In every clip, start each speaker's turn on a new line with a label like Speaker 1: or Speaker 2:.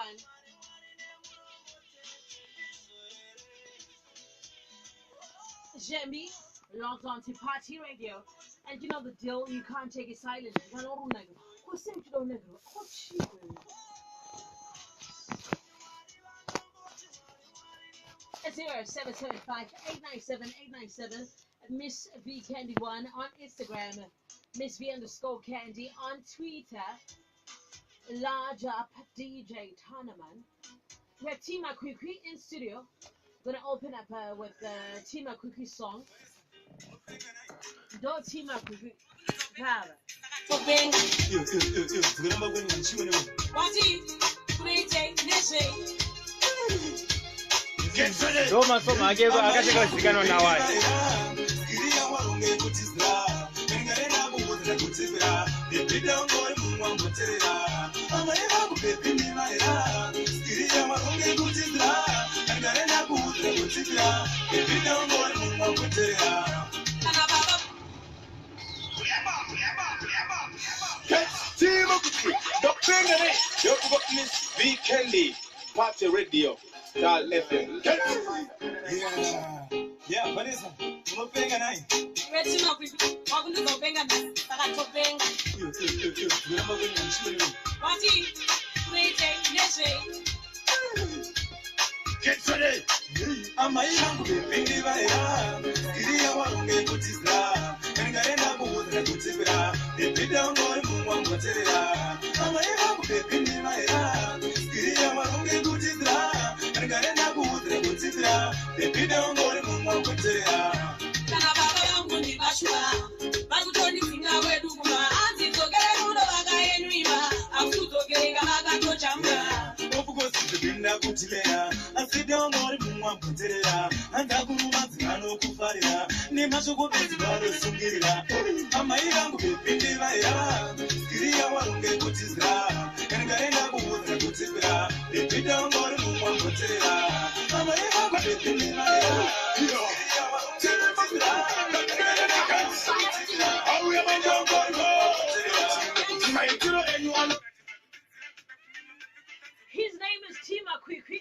Speaker 1: one. Jemmy, logged on to Party Radio. And you know the deal, you can't take it silent. You can't order negro. Who said you don't negro? Oh, cheap. It's 0775-897-897. Miss V Candy 1 on Instagram. Miss V _ Candy on Twitter. Large up DJ Tournament. We have Team Makwikwi in studio. Gonna open up with the Team Makwikwi song. Don't Team Makwikwi.
Speaker 2: Doma so magego akashika kusikana na wai.
Speaker 3: Miss V Candy, Party Radio, StarFM.
Speaker 4: Yeah, Vanessa, no penga nai.
Speaker 5: Weti Makwikwi, wakundu zo penga na, saka penga. Wati, kureje, neshe.
Speaker 4: Get ready. Amayilangu bependi baera, iriya warunge kutizra, engarenda kuudra kutibra, bepida ngore mumwa mwaterera. Amayilangu bependi baera, iriya warunge kutizra, engarenda kuudra kutibra, bepida ngore mumwa mwaterera.
Speaker 5: Kana baba yangu ni bashwa, bakutoni singa wedu kuma, anti togere muno baga yenuima, akutogere kamaga tochamba.
Speaker 4: Ofugosi binda kutilera, asidia ngore mumwa mwaterera, andaguruma zingano kufarira, ne mashoko bezibalo sungirira. Amayilangu bependi baera, iriya warunge kutizra, engarenda kuudra kutibra, bepida ngore mumwa mwaterera. Amayilangu bependi baera.
Speaker 1: His name is Team Makwikwi.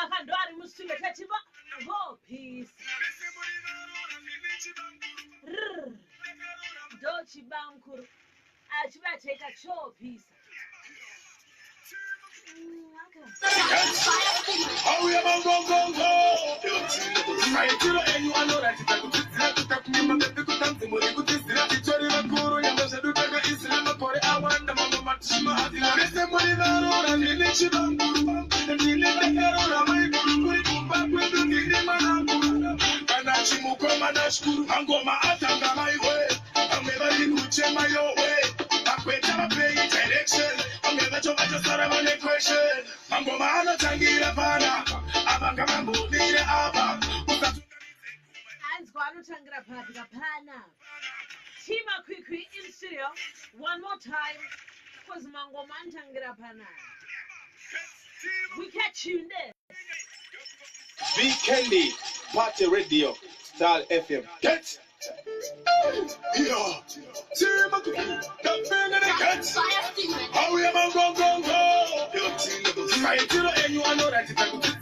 Speaker 1: Akandwari musule katiba. Oh, peace. Dochi bankuru. Achiba take a show piece. Team Makwikwi in studio. One more time. Because Mango Mantangira Pana. We catch you there.
Speaker 3: V Candy, Party Radio, StarFM. Get!
Speaker 4: Yeah, Team Makwikwi, the thing in the cats. How we am I go? I tell anyone know that it's a good thing.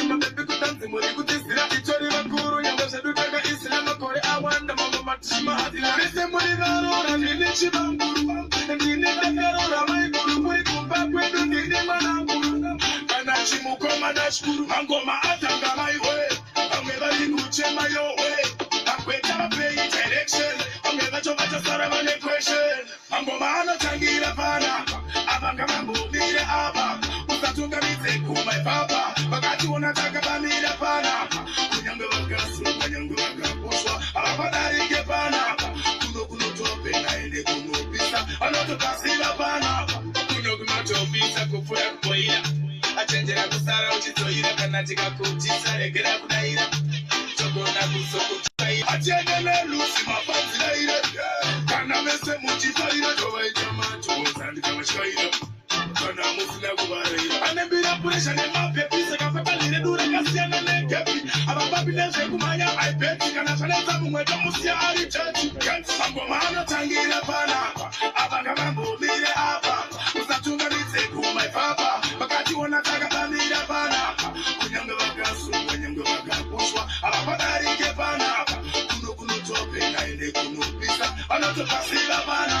Speaker 4: My baby could dance and we could this. It's all in a guru, and there's a good guy. Islam, I want the mama Matshima. There's the money that and the Nichiban Guru, and the Nidakara, my guru, we come back with the Nidiman. And I Chimuko Manashkuru, and go my Atanga my way. I'm never in Gucci my way. I'm waiting to pay direction. I'm never to match a Saravan question. I'm going to Tangira Pana. I'm going to need a Abba. Usatunga Miseku, my papa. But I do not talk about me, the Pana. Younger girls, younger girls, Abadari Gepana. Kuno Tope, I need to know Pisa. I'm not a passive Pana. Kuno Pisa, Kufuya Koya. I change it up to Sarah, which is so you can take a coach, I get up there. Chokona Kusoko. I change and lose my family later. Can I miss a motivator to wait a man to and come a show? And then be the pressure in my baby, so I'm a little Cassian and Gabi. I'm a Babylon, Kumaya, I bet you can have some with the Musia Church. Can't some Gomana Tangira Pana, Abagambo, Lida Abba, who's not too many say, my papa, but I do want to unotopasira vana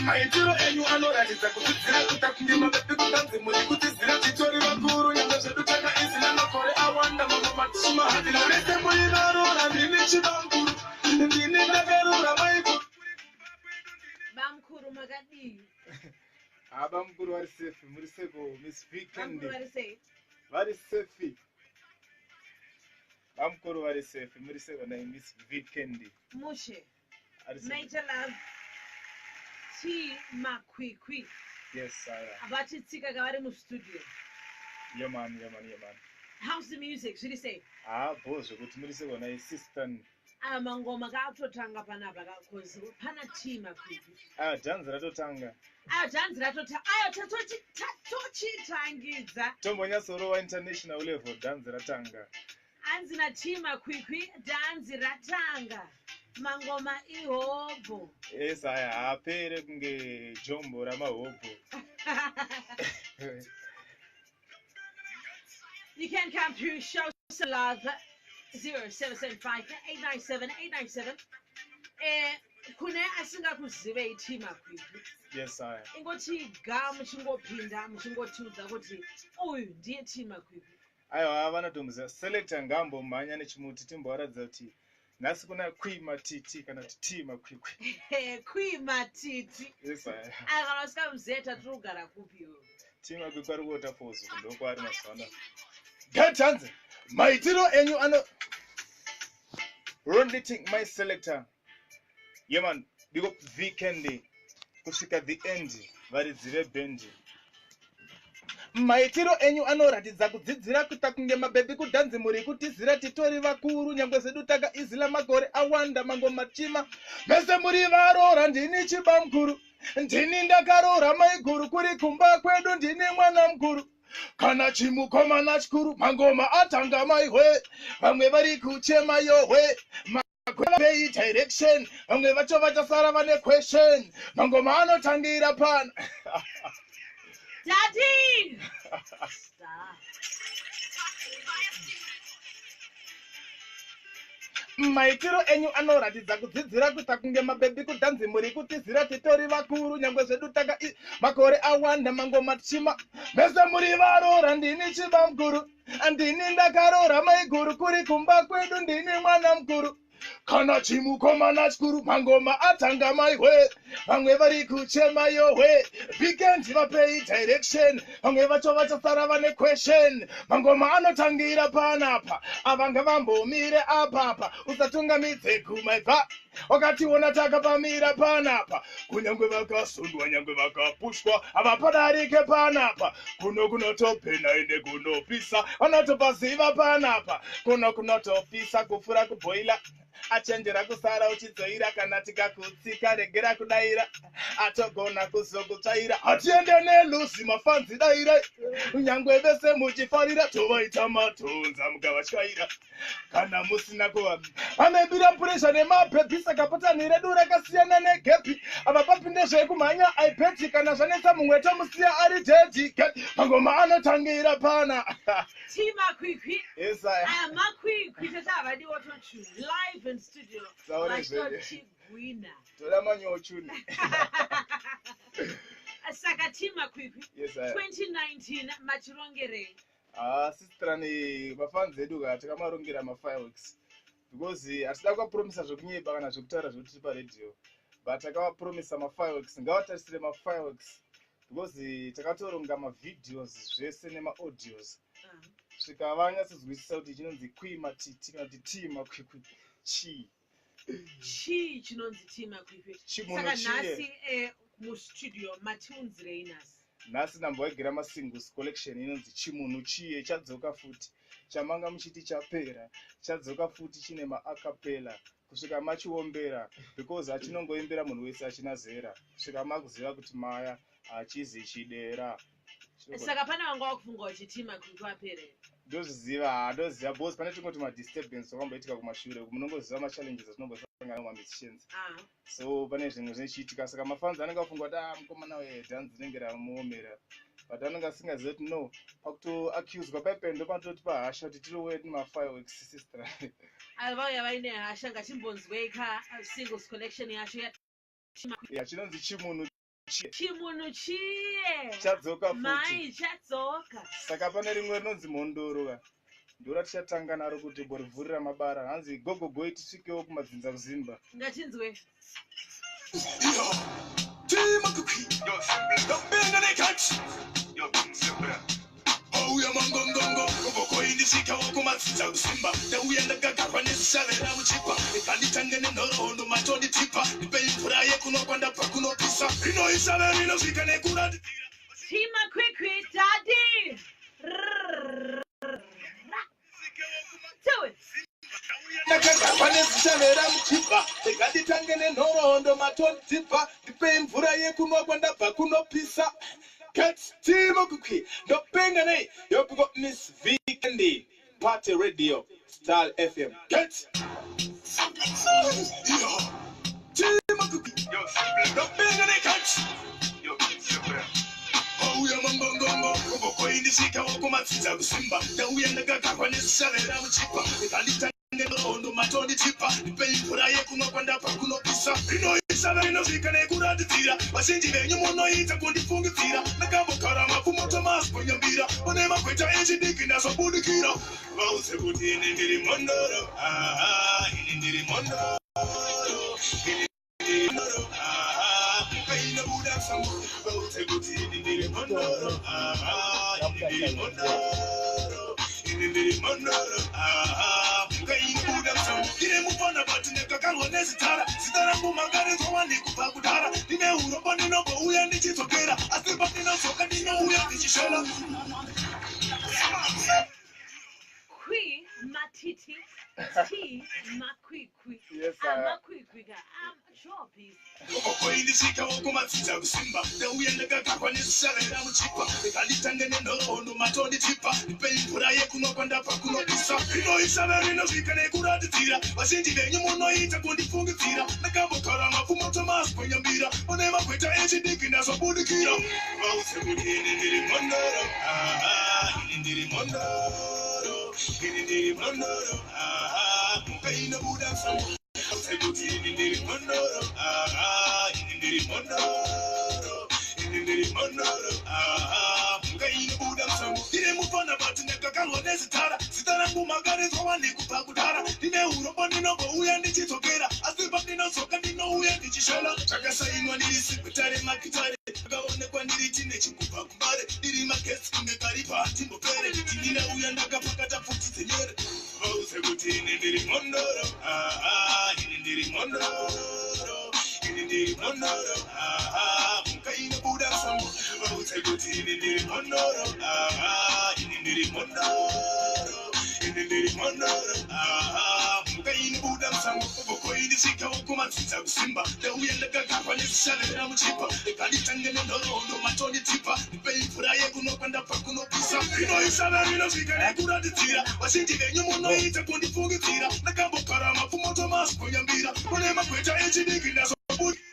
Speaker 4: maitiro enyu anoratidza kudzidzira kutakunyema bepi kutanzi muri kutizira titori vakuru nyanga zvedu takaizina makore awanda mamwe matishima hadina rese muri varora ndini chivamkuru ndini ndakarura maikuru
Speaker 1: Bamkuru Magadi.
Speaker 2: Abamkuru vari safe, muri seko Miss Weekend.
Speaker 1: Bamkuru vari safe.
Speaker 2: Vari safe. Bamkuru vari safe, muri seko na Miss Weekend.
Speaker 1: Mushe.
Speaker 2: Vari safe.
Speaker 1: Major love. Makwikwi.
Speaker 2: Yes, I am.
Speaker 1: Abati tsika kavari mu studio.
Speaker 2: Yeah man.
Speaker 1: How's the music? Should he say?
Speaker 2: Bozo kuti muri seko na sister.
Speaker 1: Mangoma kaatotanga panapa kakozi pana Makwikwi.
Speaker 2: Dhanzi ratotanga.
Speaker 1: Dhanzi ratotanga. Tatochitangidza.
Speaker 2: Tombonyatsorowa international level dhanzi ratanga.
Speaker 1: Anzi na Makwikwi dhanzi ratanga. Mangoma ihobho.
Speaker 2: Yes, apere kunge jombo ramahobho.
Speaker 1: You can come through, show some love. 0775-897-897. Kune asingakuzive Makwikwi.
Speaker 2: Yes, I am.
Speaker 1: Ingoti gamu chingopinda muchingotudza kuti uyu ndiye Makwikwi.
Speaker 2: Aiwa vanotomuziva selector ngambo mhanya nechimuti timbovaradza kuti nhasi kuna chimatiti kana kuti Makwikwi.
Speaker 1: Chimatiti.
Speaker 2: Yes, I am.
Speaker 1: Kana usikamuzeta tiri kugara kupi
Speaker 2: Makwikwi ari kuota fozu ndokwaari mazuva ano.
Speaker 4: Gatanze maitiro enyu ano
Speaker 2: Ronditing my selector. Yeah man, big up Weekend. Kusvika the end. Varidzive bendi.
Speaker 4: maitiro enyu anoratidza kudzidzira kuita kunge mabhebi kudhanzi muri kutizira titori vakuru nyangwe zedu takaizila makore awanda mangoma chima mese muri varora ndini chibamkuru ndini ndakarora maiguru kuri kumba kwedu ndini mwana mkuru kana chimukomana chikuru mangoma atanga maihwe vamwe vari kuchema yohwe pay direction vamwe vacho vachasara vane question mangoma anotangira pana
Speaker 1: Daddy! Stop.
Speaker 4: maitiro enyu anoratidza kudzidzira kuita kunge mabhebi kudhanzi muri kutizira titori vakuru nyangwe zvedu taka makore awanda mangoma chima mese muri varora ndini chibamkuru ndini ndakarora maiguru kuri kumba kwedu ndini mwana mkuru kana chimukomana chikuru mangoma atanga maihwe vamwe vari kuchema yohwe Weekend vapei direction vamwe vacho vachasara vane question mangoma anotangira panapa avanga vambomire apapa usatungamidze kumaibva wakationa takapamira panapa kunyangwe vakasundwa nyangwe vakapushwa havapadarike panapa kuno kunotopena ende kunopisa vanotopaziva panapa kuno kunotopisa kupfura kubhoila achenjera kusara uchidzoira kana tikakutsika regera kudaira atogona kuzokutsvaira hatiende nelusi mafanzi daira nyangwe vese muchifarira tovaita matonza mukavatyaira kana musina kuva vamebira puresha nemabhepi saka patani redu rakasiyana negepi ava papinde zvekumhanya ipeti kana zvanetsa mumwe tomusiya ari jeji mangoma anotangira pana
Speaker 1: Makwikwi.
Speaker 2: Yes, I am.
Speaker 1: Makwikwi tatavadi watochu live in studio. Vachigwina.
Speaker 2: Toda manyochuni.
Speaker 1: Saka Makwikwi.
Speaker 2: Yes, I am.
Speaker 1: 2019 machirongerei.
Speaker 2: Sister ni mafanzi edu takamarongera ma-fireworks. Because hatida kuvapromisa zvokunyeba kana zvokutaura zvotiri paredhiyo. But takavapromisa ma-fireworks. Ngavatarisire ma-fireworks. Because takatoronga ma-videos zvese nema-audios. Svika vanyatsozwisisa kuti chinonzi chimatiti kana kuti Makwikwi chi
Speaker 1: Chinonzi Makwikwi.
Speaker 2: CHIMHUNHU
Speaker 1: CHIYE. Nasi mustudio matiunzirei nasi.
Speaker 2: nhasi ndambovagira masingles collection inonzi CHIMHUNHU CHIYE chadzoka futi chamanga muchiti chapera chadzoka futi chine maakapela kusvika machiombera because achinongoimbera munhu wese achina zera kusvika makuziva kuti maya hachizi chidera.
Speaker 1: Saka pana vanga vakufunga kuti Makwikwi apere.
Speaker 2: Ndoziva because pane tingoti madisturbance akamboitika kumashure munongoziva machallenges atinongosangana mumusicians. So pane zvimwe zvinochiitika saka mafanzi anenge afunga kuti mukomana wedhanzi rinenge ramuomera but anenge asingazivi kuti no pakutoaccuswa paipendo panototi pahasha kuti tiri wedi ma-fireworks sister.
Speaker 1: Vauya vaine hasha ngachimbonzweika singles collection yacho
Speaker 2: ya chinonzi chimunhu chiye
Speaker 1: CHIMHUNHU CHIYE
Speaker 2: chadzoka
Speaker 1: mai
Speaker 2: futi
Speaker 1: chadzoka
Speaker 2: saka pane rimwe rinonzi mhondoro ka ndora tichatanga naro kuti borivhurira mabara hanzi gogogoi tisvikewo kumadzinza kuzimba
Speaker 1: ngatinzwe
Speaker 4: Auya mangongongo koboko indisika wokumadzinza kusimba ndauya ndakagara nezvishavera muchipa ikanditangene nhorohondo matoni tipa ndipeimvura yekunokwanda pakunopisa inoishavera inosvika nekuratidira
Speaker 1: Makwikwi daddy do it
Speaker 3: ndakagara nezvishavera muchipa ikanditangene nhorohondo matoni tipa ndipeimvura yekunokwanda pakunopisa Makwikwi, the penny, you got Miss V Candy, Party Radio, StarFM. Get
Speaker 4: Makwikwi, the penny catch. Auya mangongongo koboko indisika wokumadzinza kusimba ndauya ndakagara nezvishavera muchipa ikanditangene nhorohondo matoni tipa ndipeimvura yekunokwanda pakunopisa inoishavera inosvika nekuratidira vazhinji venyu munoita kundifungidzira ndakambogara mapfumo tomasiponyambira one magweta echidiki ndazobudikira vauze kuti ini ndiri mhondoro ini ndiri mhondoro ini ndiri mhondoro painobuda sango vauze kuti ini ndiri mhondoro ini ndiri mhondoro ini ndiri mhondoro kainobuda sango ndine mufana bati ndakakarwa nezitara zita rangu mangarizwa wandikubva kudhara ndine urombo ndinongouya ndichidzokera asi pandinozoka ndinouya ndichishela
Speaker 1: Kwi matiti T Makwikwi
Speaker 2: Yes, sir.
Speaker 1: Makwikwi ka sure please
Speaker 4: koboko indisika wokumadzinza kusimba ndauya ndakagara nezvishavera muchipa ikanditangene nhorohondo matoni tipa ndipeimvura yekunokwanda pakunopisa inoishavera inosvika nekuratidzira vazhinji venyu munoita kundifungidzira ndakambogara mapfumo tomasiponyambira one magweta echidiki ndazobudikira vauze kuti ini ndiri mhondoro ini ndiri mhondoro ini ndiri mhondoro painobuda sango vauze kuti ini ndiri mhondoro ini ndiri mhondoro ini ndiri mhondoro kainobuda sango ndine mufana bati ndakakarwa nezitara zita rangu magarizwa wandikubva kudhara ndine urombo ndinongouya ndichidzokera asi pandinozoka ndinouya ndichishela zvakasainwa ndiri sikwetare makitare akaonekwa ndiri tine chikubva kumbare ndiri magesi kunge karipa hatimbopere ndinauya ndakapakata pfuti dzenyere vauze kuti ini ndiri mhondoro ini ndiri mhondoro ini ndiri mhondoro kainobuda sango vauze kuti ini ndiri mhondoro ini ndiri mhondoro ini ndiri mhondoro kainobuda sango koboko indisika wokumadzinza kusimba ndauya ndakagara nezvishavera muchipa ikanditangene nhorohondo matoni tipa ndipeimvura yekunokwanda pakunopisa inoishavera inosvika nekuratidzira vazhinji venyu munoita kundifungidzira ndakambogara mapfumo tomasiponyambira one magweta echidiki ndazobudikira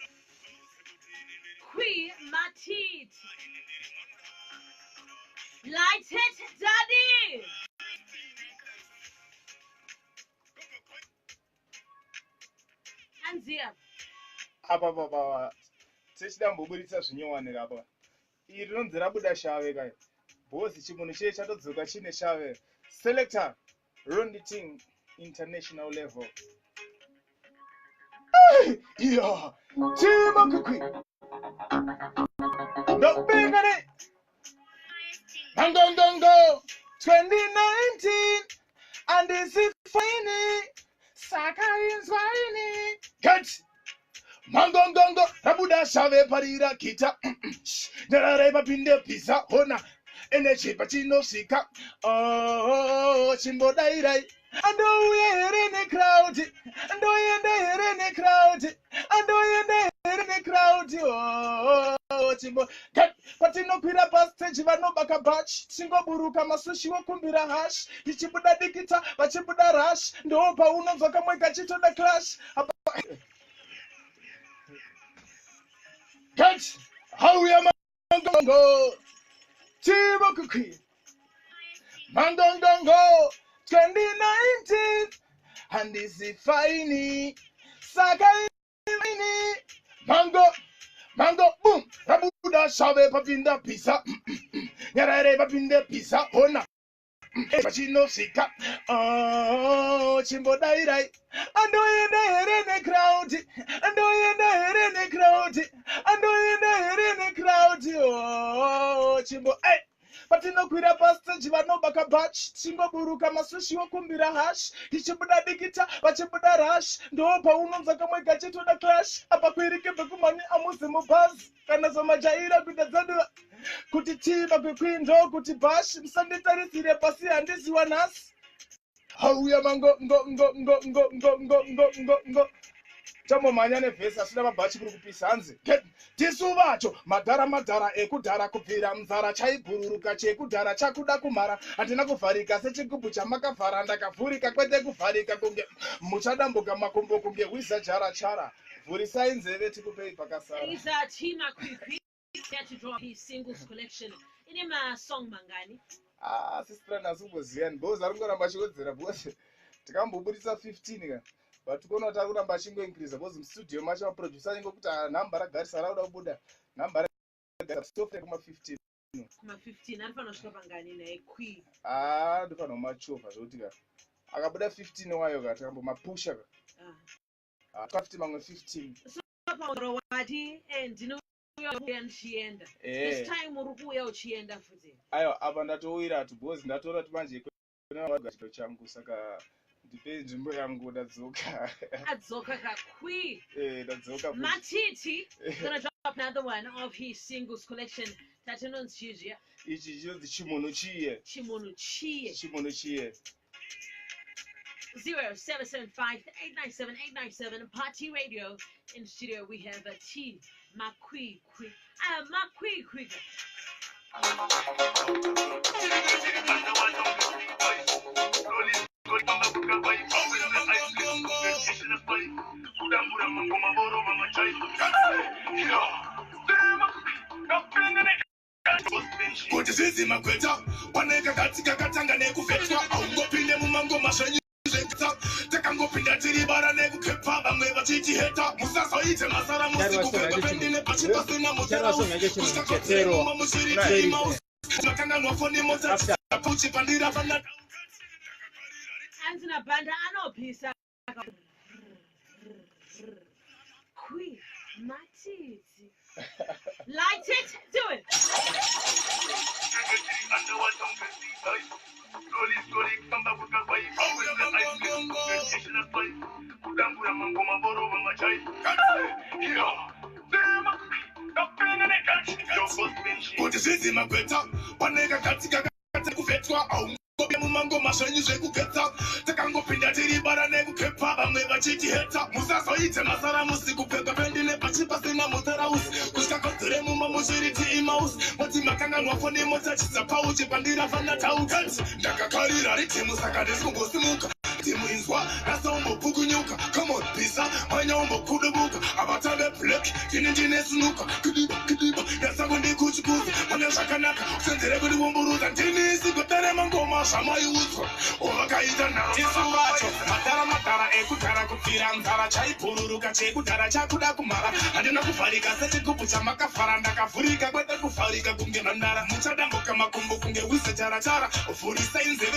Speaker 1: Kwi matiti light it daddy Anzia
Speaker 2: apa tichidamboburitsa zvinyowani apa iri rinonzi rabuda shave kai bhozi chimunhu chiye chatodzoka chine shave selector ronditing international level iya Makwikwi ndopengane mangongongo 2019 andisifini saka inzwaini get mangongongo rabuda shave parira kita ndarare papinde pisa hona energy pachinosvika chimbodairai andouya here necrowd andoenda here necrowd andoenda here necrowd chimbo patinokwira pastage vanobaka bach tingoburuka masushi wokumbira hash ichibuda dikita vachibuda rush ndo paunonzwa kamwe kachitoda clash Catch how ya mangongo Makwikwi mangongo 2019 andisifaini saka ini
Speaker 3: Mango, boom, Rabuda, Shave, Papinda, Pisa, Yarare, Papinda, Pisa, Hona, Machino, Sika, oh, Chimbo, Dai, I know you're there in the crowd, I know you're there in the crowd, I know you're there in the crowd, oh, Chimbo, hey. Patinokwira pasta chivano bakabach chingo buruka masushi wokumbira hash tichibuda dikita vachibuda rush ndo paunonza kamwe gachitoda clash apa kwirike bekumani amuzi mubhazi kana somajaira kuita dzadu kuti tii Makwikwi ndo kuti bash musanditarisire pasi handiziwa nhasi hauya mango ngo chamomhanya nevhesi asina mabhachi kuri kupisa hanzi tisu vacho madhara ekudhara kubvira muzara chaibhururuka chekudhara chakuda kumhara handina kuvharika sechigubhu chamakavhara ndakavhurika kwete kuvharika kunge muchadambuka makumbo kunge hwiza chara vhurisai nzeve tikupei pakasara.
Speaker 1: Is CHIMHUNHU CHIYE to drop his singles collection ine masong mangani?
Speaker 3: Sistra nasingoziyani because aringoramba chiwedzera because tikambobudisa 15 ka but tikoona kuti arikuramba achingoincrease because mustudio macho maproducer anenge kuti nhamba ragarisa rauda kubuda nhamba ragarisa kuma 15
Speaker 1: kuma 15 arifanira kusvika pangani naye Kwi?
Speaker 3: Ndofanira kumachovha zvokuti ka akabuda 15 wayo ka tikambomapusha ka twafiti mamwe 15
Speaker 1: so pauro wati ndinouya ndichienda this time uri kuuya uchienda futi?
Speaker 3: Aiwa apa ndatowira atu because ndatoona kuti manje chito changu saka ndipe nzvimbo yangu ndadzoka.
Speaker 1: Adzoka kaKwi?
Speaker 3: Ndadzoka.
Speaker 1: Matiti gonna drop another one of his singles collection tatinonzi chizviya
Speaker 3: ichi chinonzi CHIMHUNHU CHIYE.
Speaker 1: CHIMHUNHU CHIYE.
Speaker 3: CHIMHUNHU CHIYE.
Speaker 1: 0775-897-897 Party Radio. In studio we have a T Makwikwi. Makwikwi.
Speaker 4: Kuti zizi makweta waneka katika katanga nekufetwa aungopinde mumango mashanyi takangopinda tiri bara nekukepa vamwe vachitiheta musazoite masara musikupeka pendine pachipasina mutarausikakoterema mushirikirimausi makanganwa foni mota kuchipandira vana
Speaker 1: Anzina banda anopisa Kwi Matiti. Light it, do it.
Speaker 4: Kuti zizi makweta waneka katika kufetwa aungopinde mumango mashanyi zvekuketa takangopinda tiri bara nekukepa vamwe vachitiheta musazoite masara musikupeka pendine pachipasina mutarausi kusikakodzere mumba mushiriti imausi moti makanganwa foni motachisa pauchipandira fana taukati ndakakarira ritimu saka ndisingosimuka timu inzwa rasaumbopukunyuka come on pisa manyaumbokudubuka avatambe black tinindinesunuka kidiba yasakundikuchikuza pane zvakanaka kusenzere kuti womburuza ndinisigotarema ngoma zvamaiudzwa ovakaita narotisuvacho madhara ekudhara kubvira nzara chaibhururuka chekudhara chakuda kumhara handina kuvharika sechigubhu chamakavhara ndakavhurika kwete kuvharika kunge mhandara muchadambuka makumbo kunge hwize chara vhurisai nzeve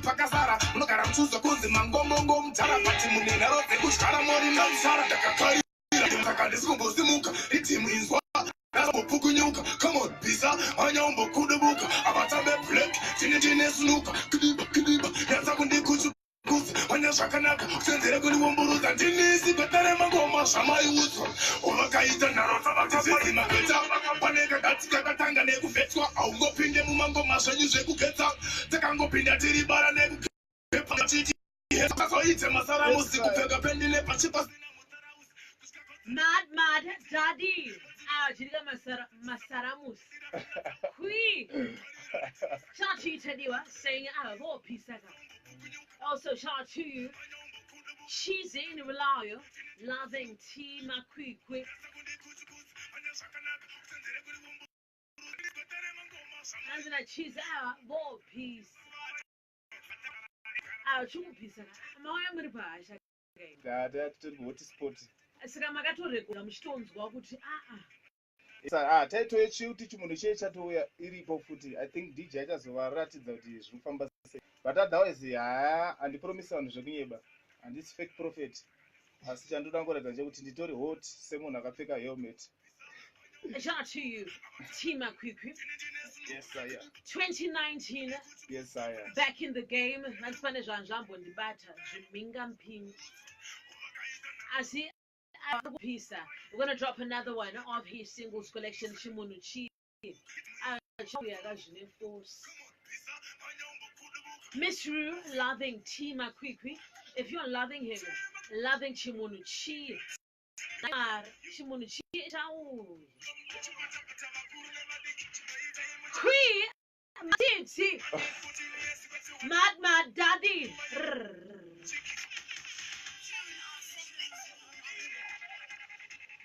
Speaker 4: pakasara munogara muchuzwa kunzi mangomongo mudhara bati mune nharo dzekudyara mori mausara ndakakarira saka ndisingosimuka ritimu inzwa rasambopukunyuka come on pisa manyaumbokudubuka avatambe black tinindinesunuka kidiba yatsakundikuchukuza vane zvakanaka kusenzere kuti womburuza ndinisigotarema ngoma zvamaiudzwa ovakaita nharo dzavakazezi makweta paneka katika katanga nekuvhetwa aungopinde mumangoma zvenyu zvekuketsa takangopinda tiri bara nekukepa chiti azoite masara musikupfeka pendine pachipasina
Speaker 1: Mad Daddy. Jirika masaramus. Kwi. Chichiratidza saying vo pisaka. Also shout to you. She's in Relayo, loving T Makwikwi. Anzina cheese vo peace. Chuku pisaka. Moya mribasha.
Speaker 3: Dada tutoti sport.
Speaker 1: saka makatorekura muchitonzwa kuti
Speaker 2: taitoye chiuti chimunhu chiye chatouya iripo futi. I think DJ achazovaratidza kuti zvinofamba sei, but otherwise handipromisa vanhu zvekunyeba, handisi fake prophet, asi chandoda ngoratidza chekuti nditori hot semunhu akapfeka helmet.
Speaker 1: Shout out to you, Team Makwikwi.
Speaker 2: Yes, I am.
Speaker 1: 2019.
Speaker 2: Yes, I am.
Speaker 1: Back in the game. Nanspane Janjambo Ndibata. Jiminga Mping. Asi Pisa. We're gonna drop another one of his singles collection, CHIMHUNHU CHIYE. Miss Rue, loving Team Makwikwi. If you're loving him, loving CHIMHUNHU CHIYE. CHIMHUNHU CHIYE. Kwi Matiti Mad Daddy.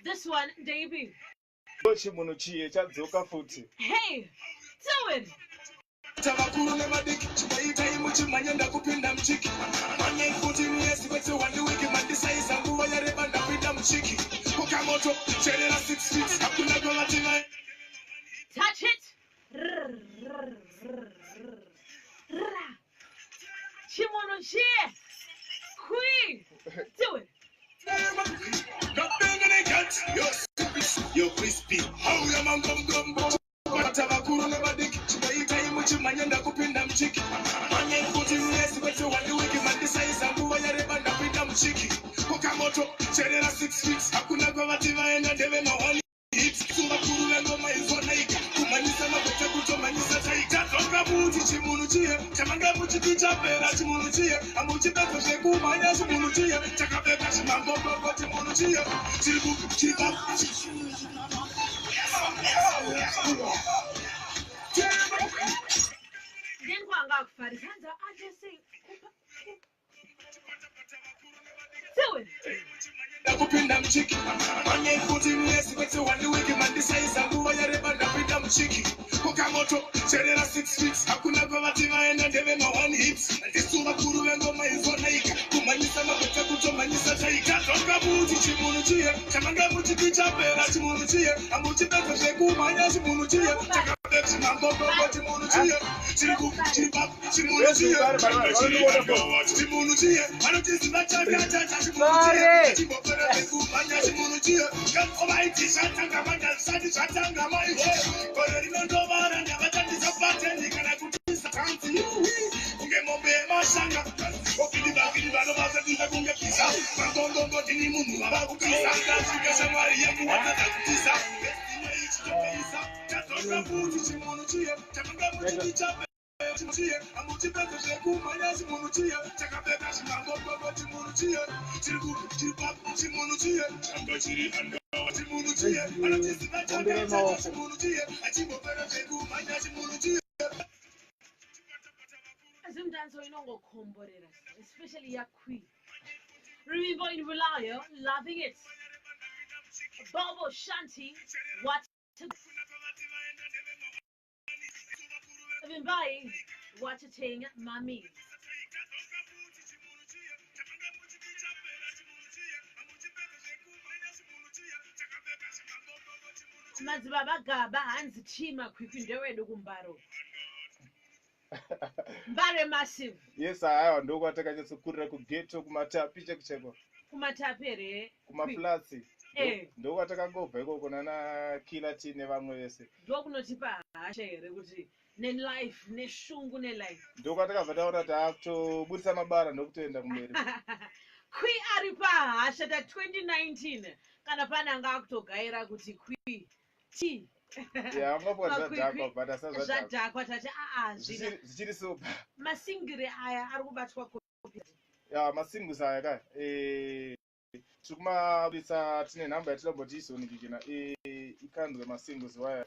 Speaker 1: This one, debut.
Speaker 2: CHIMHUNHU CHIYE chadzoka futi.
Speaker 1: Hey, do it.
Speaker 4: Tabakuru nemadiki chibaita imuchimanyenda kupinda mchiki manye kuti miezi kwete wandiwiki mandisaiza nguva yareba ndapinda mchiki kukamoto cherera 6 feet hakuna kwavatima.
Speaker 1: Touch it. CHIMHUNHU CHIYE. Queen. Do it.
Speaker 4: You're crispy. How you man gum. Tabakuru nemadiki chibaita imuchimanyenda kupinda mchiki manye kuti miezi kwete wandiwiki mandisaiza nguva yareba ndapinda mchiki kukamoto cherera 6 feet hakuna kwavatima enda ndeve mahoni hits kumakuru vengoma izonaika kumanyisa mabete kutomanyisa taika tonga muti CHIMHUNHU CHIYE chamanga muchiti chapera CHIMHUNHU CHIYE amuchipedza zvekumhanya CHIMHUNHU CHIYE chakapfeka chimangombogo CHIMHUNHU CHIYE
Speaker 1: Then kwanga kufarisa I just say do it.
Speaker 4: kupinda mchiki manye kuti miezi kwete wandiwiki mandisaiza nguva yareba ndapinda mchiki kukamoto cherera 6 feet hakuna kwavati vaenda ndeve ma1 hits ndisuva kuru vengoma izonaika kumanyisa mabete kutomanyisa taika tonga muti CHIMHUNHU CHIYE chamanga muchiti chapera CHIMHUNHU CHIYE amuchipedza zvekumhanya CHIMHUNHU CHIYE chakapfeka chimangombogo CHIMHUNHU CHIYE CHIMHUNHU CHIYE CHIMHUNHU CHIYE anotiziva chakatata CHIMHUNHU CHIYE chimbopera zvekumhanya CHIMHUNHU CHIYE kangovaiti zvatanga manja zvisati zvatanga maiwe gore rinondovara ndavatandisa patendi kana kutisa kanzi kunge mombe yemashanga okidivakidi vanovasatisa kunge pisa mangongombo tini munhu vava kupisa ndasvika shamwari yekuwatata kutisa ichitopeisa chatonga muti CHIMHUNHU CHIYE chamanga muchiti chape CHIMHUNHU CHIYE amuchipedza zvekumhanya CHIMHUNHU CHIYE chakapfeka chimangombogo CHIMHUNHU CHIYE CHIMHUNHU CHIYE changa chiri CHIMHUNHU CHIYE anotiziva chakatata CHIMHUNHU CHIYE achimbopera zvekumhanya CHIMHUNHU CHIYE.
Speaker 1: Azimdanso inongokhomborera, especially yakwi. Remember in Relayo, loving it. Bobo Shanti, what to Vimbai, what a thing, mommy. Madzibaba gaba hanzi Team Makwikwi ndewedu kumbaro. Mbare massive.
Speaker 2: Yes, aiwa ndoko atakanyatsokurira kugeto kumatapi chekucheko.
Speaker 1: Kumatapi here.
Speaker 2: Kumaflatsi. Ndoko atakangobva ikoko nana Killer T nevamwe vese.
Speaker 1: Ndokunotipa hasha here kuti nelife neshungu nelife.
Speaker 2: Ndoko atakabva taona kuti akutobudisa mabara ndokutoenda kumberi.
Speaker 1: Kwi ari pahasha ta 2019 kana pana anga akutogaira kuti kwi T.
Speaker 2: Yeah,
Speaker 1: zvadhakwa tati
Speaker 2: zvichiri sopa
Speaker 1: masingiri aya ari kubatwa kopi.
Speaker 2: Yeah, masingles aya ka tiri kumabudisa tine nhamba yatinomboti isonikikina ikandwe masingles waya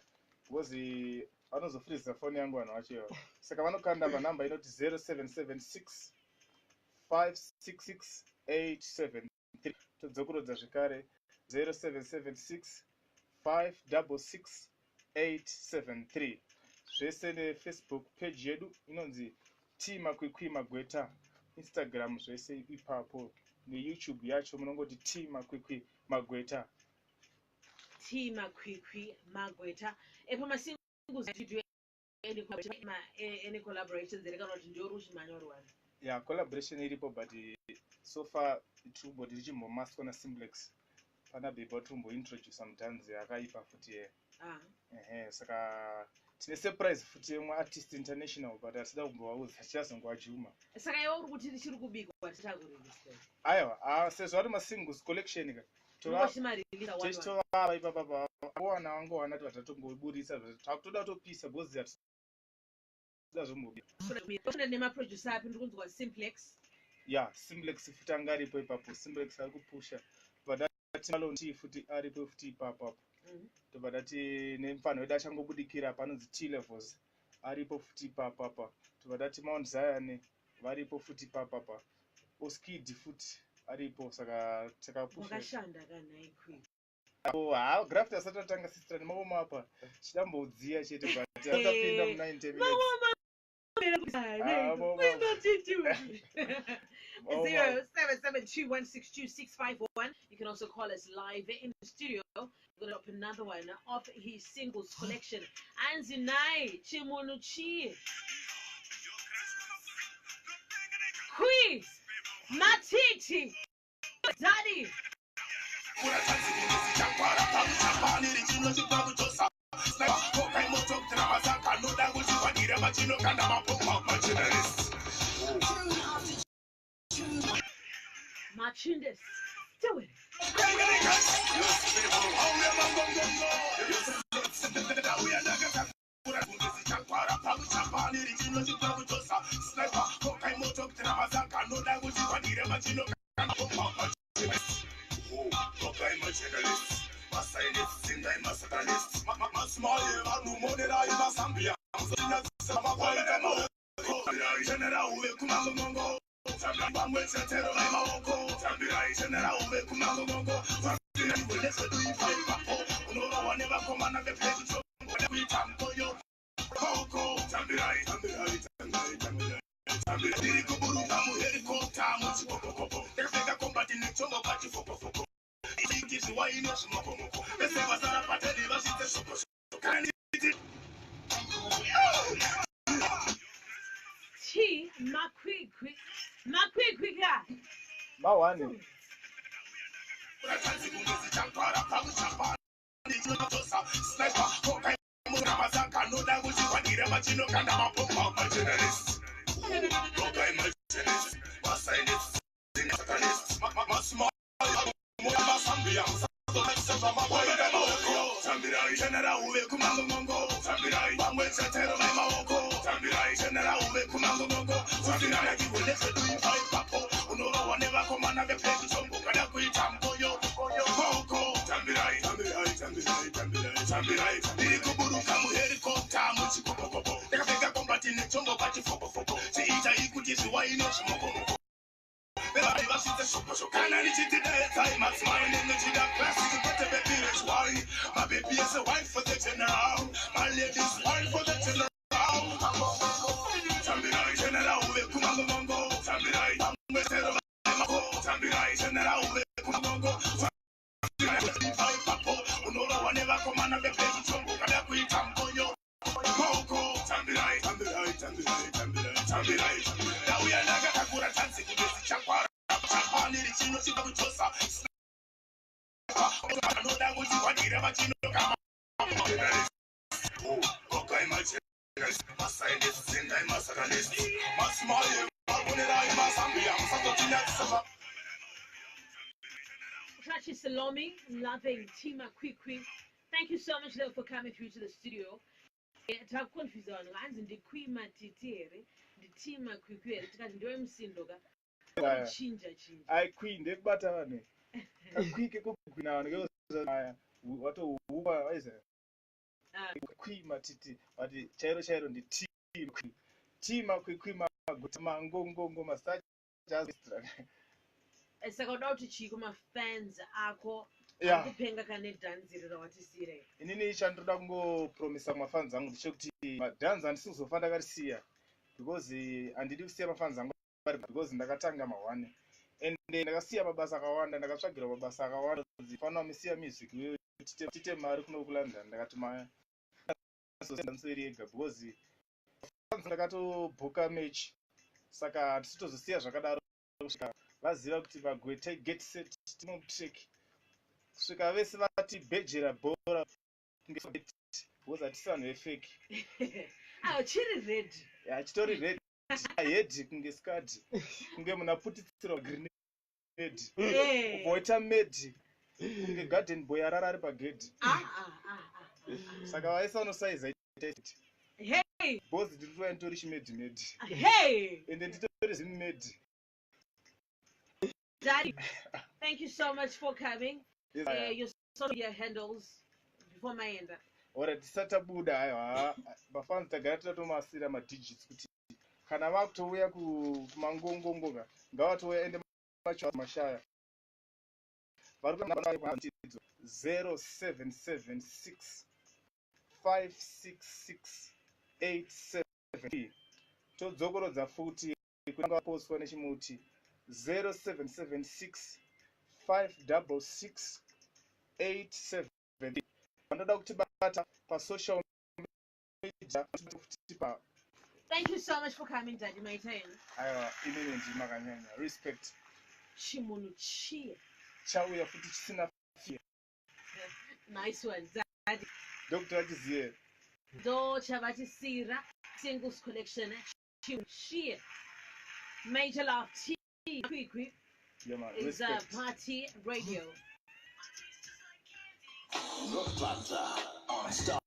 Speaker 2: because vanozofriza foni yangu vanhu vacho saka vanokanda panhamba inoti 0776 566 873 todzokurodza zvekare 0776 566 873 zvese nefacebook page yedu inonzi Team Makwikwi Magweta, Instagram zvese ipapo neYouTube yacho munongoti T Makwikwi Magweta.
Speaker 1: T Makwikwi Magweta. Epama singles that you do any collaborations that are going to do one.
Speaker 2: Yeah, collaboration iripo, but so far itumbo ndichimbo mask na Simplex. Pana beba tumbo introduce sometimes yakaipa futi saka tine surprise futi yemwe artist international, but asida kumbowauza chasongo achuma.
Speaker 1: Saka iwe uri kuti chiri kubikwa titakurevisa.
Speaker 2: Aiwa, sezvo ari ma singles collection ka. Tochitova ipapa wana wangu wana vatatombobudisa takutoda kutopisa gozi
Speaker 1: nemaproducer api ndiri kunzwa Simplex.
Speaker 2: Yeah, Simplex futi anga aripo ipapo. Simplex ari kupusha vadati malonti futi aripo futi ipapo tobva dati nemufano wedu achangobudikira panonzi T levels aripo futi ipapo tobva dati Mount Zion varipo futi ipapo Oskid futi aripo saka takapusha
Speaker 1: wakashanda kana ikwi
Speaker 2: graft asati atanga sister nemawoma apa chidambodziya chete but atapinda mu 90 minutes.
Speaker 1: 0772162651. You can also call us live in the studio. We're going to open another one of his singles collection. Anzinai CHIMHUNHU CHIYE. Quiz Matiti Daddy. Machindes, do it. T Makwikwi
Speaker 2: Mawani.
Speaker 1: Salome, loving T Makwikwi. Thank you so much, love, for coming through to the studio.
Speaker 2: I queen de batane. Kakwike kokuna wange wato uba waize. Kwi matiti wati chairo ndi T Makwikwi magutama ngongo masaji jazz.
Speaker 1: Saka kuti chiko mafans ako akupenga kane dance rinowatisire.
Speaker 2: Inini chandinoda kungopromisa mafans angu ndechekuti madance andisizofanda karisiya because andidi kusiya mafans angu because ndakatanga ma1 ende ndakasiya mabasa akawanda, ndakatsvagira mabasa akawanda kuti fanira misiya music tite mari kuno kuLondon. Ndakati manseri ega because ndakatobhuka match, saka tisitozosiya zvakadaro kusvika vaziva kuti vagwete get set tinomutrack kusvika vese vati bhejera bhora because hatisi vanhu vefeki.
Speaker 1: chiri red.
Speaker 2: Chitori red head kunge skadi kunge munhu aputitsirwa grenade voita medi kunge garden boy arara ari pagedhi. Saka vaisa vanosaiza bhozi tiri nditori chimedhi ende nditori zimedhi.
Speaker 1: Daddy, thank you so much for coming.
Speaker 2: Yes,
Speaker 1: your social media handles before my end.
Speaker 2: Alright, tisatabuda aiwa mafans tagara tatomasira madigits kuti kana vakutouya kumangongongoka ngavatouya ende mashaya vari 0776 566 873 todzokorodza futi kunanga vaposwa nechimuti 0776 566 873. Vanoda kutibata pasocial media.
Speaker 1: Thank you so much for coming, Daddy. My time.
Speaker 2: Aiwa, inini ndimakanyanya. Respect.
Speaker 1: CHIMHUNHU CHIYE.
Speaker 2: Chauya futi chisina fear.
Speaker 1: Nice one, Daddy.
Speaker 2: Dr. Tiziye.
Speaker 1: Do Chavatisira Singles Collection. CHIMHUNHU CHIYE. Major Love T. Makwikwi.
Speaker 2: Yeah, man.
Speaker 1: Is a party radio.
Speaker 4: Look, on Star.